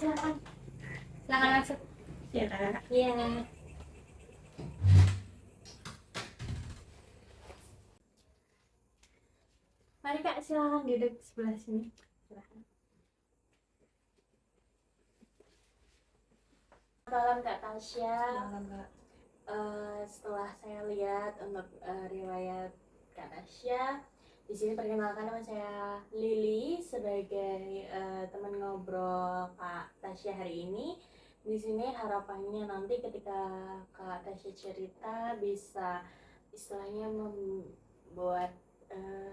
silakan. Silakan masuk. Ya kak. Iya. Mari kak, silakan duduk sebelah sini. Silakan. Malam Kak Tasya. Malam kak. Setelah saya lihat untuk riwayat Kak Tasya, di sini perkenalkan nama saya Lily sebagai teman ngobrol Kak Tasya hari ini. Di sini harapannya nanti ketika Kak Tasya cerita bisa istilahnya membuat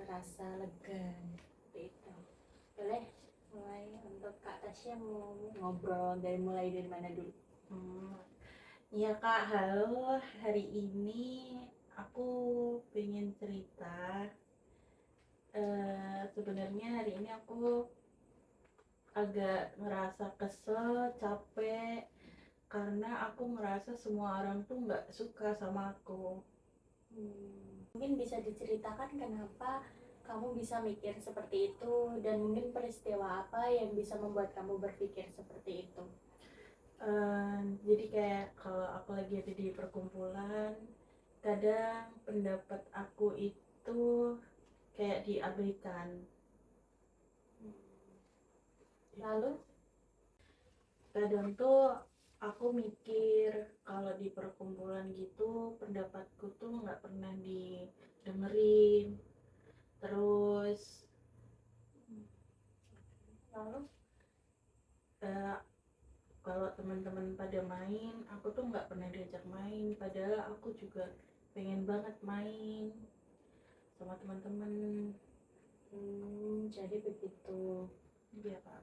rasa lega seperti itu. Boleh mulai untuk Kak Tasya mau ngobrol mulai dari mana dulu? Iya kak, halo. Hari ini aku pengen cerita. Sebenarnya hari ini aku agak ngerasa kesel, capek, karena aku ngerasa semua orang tuh nggak suka sama aku. Mungkin bisa diceritakan kenapa kamu bisa mikir seperti itu dan mungkin peristiwa apa yang bisa membuat kamu berpikir seperti itu? Jadi kayak kalau aku lagi ada di perkumpulan, kadang pendapat aku itu kayak diabaikan. Lalu Kadang tuh aku mikir kalau di perkumpulan gitu pendapatku tuh nggak pernah didengerin. Terus lalu eh, kalau teman-teman pada main, aku tuh nggak pernah diajak main, padahal aku juga pengen banget main sama teman-teman. jadi begitu. Iya kak.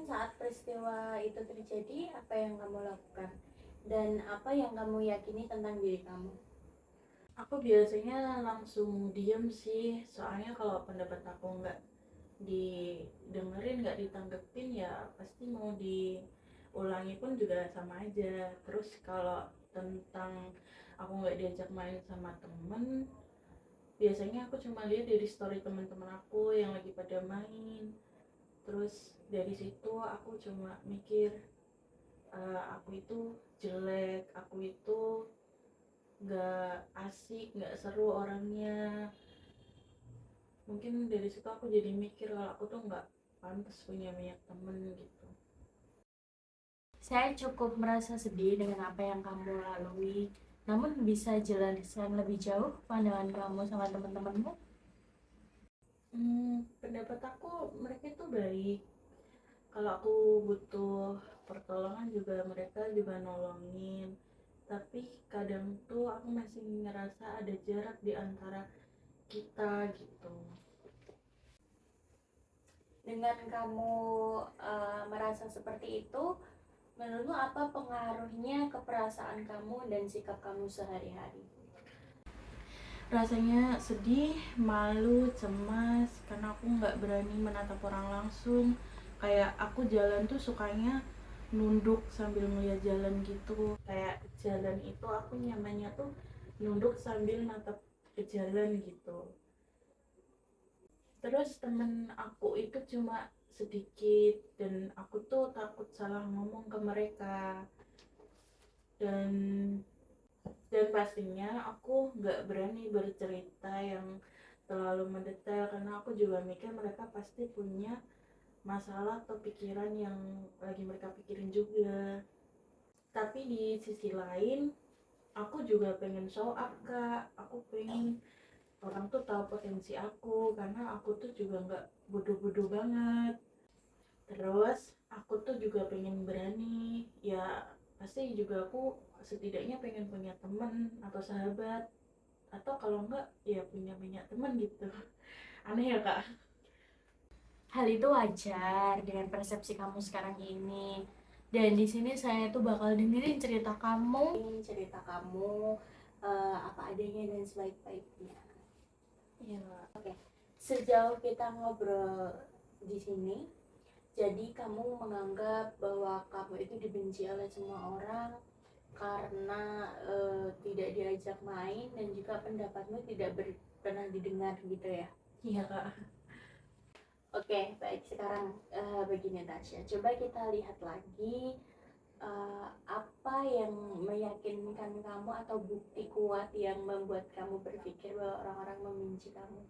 Saat peristiwa itu terjadi, apa yang kamu lakukan dan apa yang kamu yakini tentang diri kamu? Aku biasanya langsung diem sih, soalnya kalau pendapat aku nggak didengerin, nggak ditanggepin, ya pasti mau diulangi pun juga sama aja. Terus kalau tentang aku nggak diajak main sama temen, biasanya aku cuma lihat dari story teman-teman aku yang lagi pada main. Terus dari situ aku cuma mikir, aku itu jelek, aku itu nggak asik, nggak seru orangnya. Mungkin dari situ aku jadi mikir kalau aku tuh nggak pantas punya banyak temen gitu. Saya cukup merasa sedih dengan apa yang kamu lalui. Namun bisa jelaskan lebih jauh pandangan kamu sama teman-temanmu? Pendapat aku mereka itu baik. Kalau aku butuh pertolongan juga mereka juga nolongin. Tapi kadang tuh aku masih ngerasa ada jarak di antara kita gitu. Dengan kamu merasa seperti itu, menurutmu apa pengaruhnya ke perasaan kamu dan sikap kamu sehari-hari? Rasanya sedih, malu, cemas karena aku nggak berani menatap orang langsung. Kayak aku jalan tuh sukanya nunduk sambil ngeliat jalan gitu. Kayak jalan itu aku nyamannya tuh nunduk sambil natap ke jalan gitu. Terus temen aku itu cuma sedikit dan aku tuh takut salah ngomong ke mereka. Dan pastinya aku nggak berani bercerita yang terlalu mendetail karena aku juga mikir mereka pasti punya masalah atau pikiran yang lagi mereka pikirin juga. Tapi di sisi lain aku juga pengen show up kak, aku pengen orang tuh tahu potensi aku karena aku tuh juga nggak bodoh-bodoh banget. Terus aku tuh juga pengen berani, ya pasti juga aku setidaknya pengen punya temen atau sahabat, atau kalau enggak ya punya banyak teman gitu. Aneh ya kak. Hal itu wajar dengan persepsi kamu sekarang ini. Dan di sini saya tuh bakal dengerin cerita kamu, apa adanya dan sebaik-baiknya. Iya kak. Sejauh kita ngobrol di sini, jadi kamu menganggap bahwa kamu itu dibenci oleh semua orang karena tidak diajak main dan juga pendapatmu tidak pernah didengar gitu ya? Iya kak. Oke, baik. Sekarang begini Tasya, coba kita lihat lagi apa yang meyakinkan kamu atau bukti kuat yang membuat kamu berpikir bahwa orang-orang membenci kamu.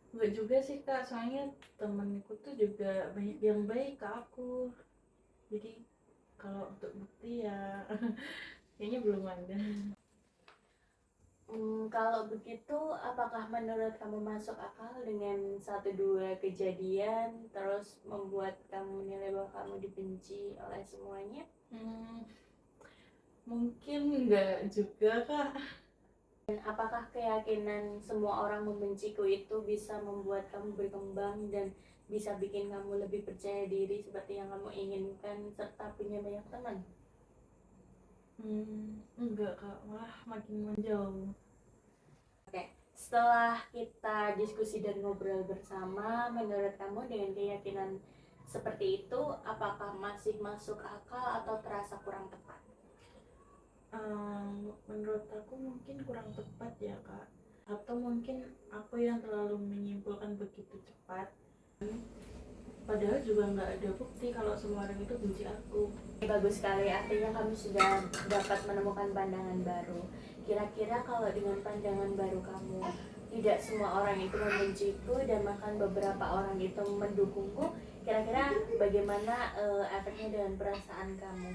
Enggak juga sih kak, soalnya temenku tuh juga banyak yang baik ke aku. Jadi kalau untuk bukti ya kayaknya belum ada. Kalau begitu, apakah menurut kamu masuk akal dengan satu dua kejadian terus membuat kamu menilai bahwa kamu dibenci oleh semuanya? Mungkin enggak juga kak. Dan apakah keyakinan semua orang membenciku itu bisa membuat kamu berkembang dan bisa bikin kamu lebih percaya diri seperti yang kamu inginkan serta punya banyak teman? Enggak kak, malah makin menjauh. Setelah kita diskusi dan ngobrol bersama, menurut kamu dengan keyakinan seperti itu, apakah masih masuk akal atau terasa kurang tepat? Menurut aku mungkin kurang tepat ya kak, atau mungkin aku yang terlalu menyimpulkan begitu cepat, padahal juga nggak ada bukti kalau semua orang itu benci aku. Bagus sekali, artinya kamu sudah dapat menemukan pandangan baru. Kira-kira kalau dengan pandangan baru kamu, tidak semua orang itu membenciku dan bahkan beberapa orang itu mendukungku, kira-kira bagaimana efeknya dengan perasaan kamu?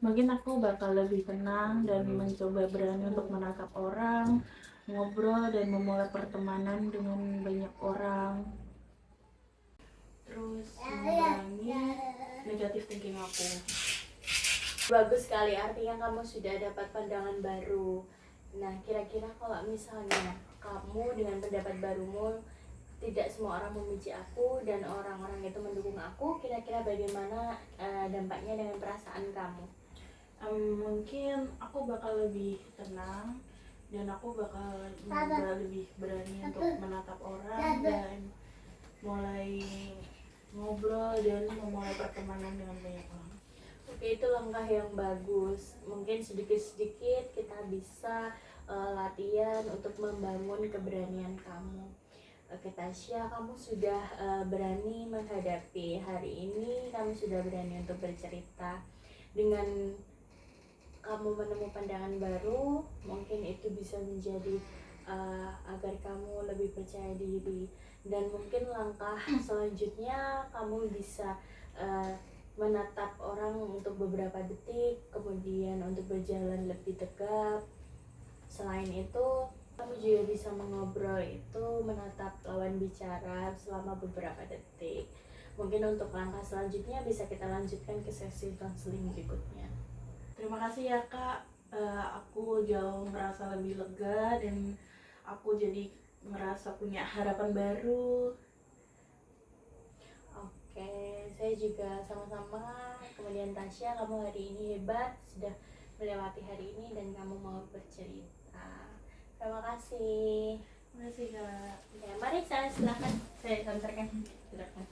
Mungkin aku bakal lebih tenang dan mencoba berani untuk menatap orang, ngobrol dan memulai pertemanan dengan banyak orang, terus mengurangi negatif thinking aku. Bagus sekali, artinya kamu sudah dapat pandangan baru. Nah, kira-kira kalau misalnya kamu dengan pendapat barumu, tidak semua orang membenci aku dan orang-orang itu mendukung aku, kira-kira bagaimana dampaknya dengan perasaan kamu? Mungkin aku bakal lebih tenang dan aku bakal lebih berani untuk menatap orang dan mulai ngobrol dan memulai pertemanan dengan banyak orang. Oke, itu langkah yang bagus. Mungkin sedikit-sedikit kita bisa latihan untuk membangun keberanian kamu. Oke Tasya, kamu sudah berani menghadapi hari ini, kamu sudah berani untuk bercerita. Dengan kamu menemukan pandangan baru, mungkin itu bisa menjadi agar kamu lebih percaya diri. Dan mungkin langkah selanjutnya kamu bisa menatap orang untuk beberapa detik, kemudian untuk berjalan lebih tegap. Selain itu, kamu juga bisa mengobrol itu, menatap lawan bicara selama beberapa detik. Mungkin untuk langkah selanjutnya bisa kita lanjutkan ke sesi konseling berikutnya. Terima kasih ya kak, aku jauh merasa lebih lega dan aku jadi ngerasa punya harapan baru. Oke, saya juga sama-sama. Kemudian Tasya, kamu hari ini hebat, sudah melewati hari ini dan kamu mau bercerita. Terima kasih. Terima kasih kak. Ya, mari saya silakan saya antarkan. Silakan.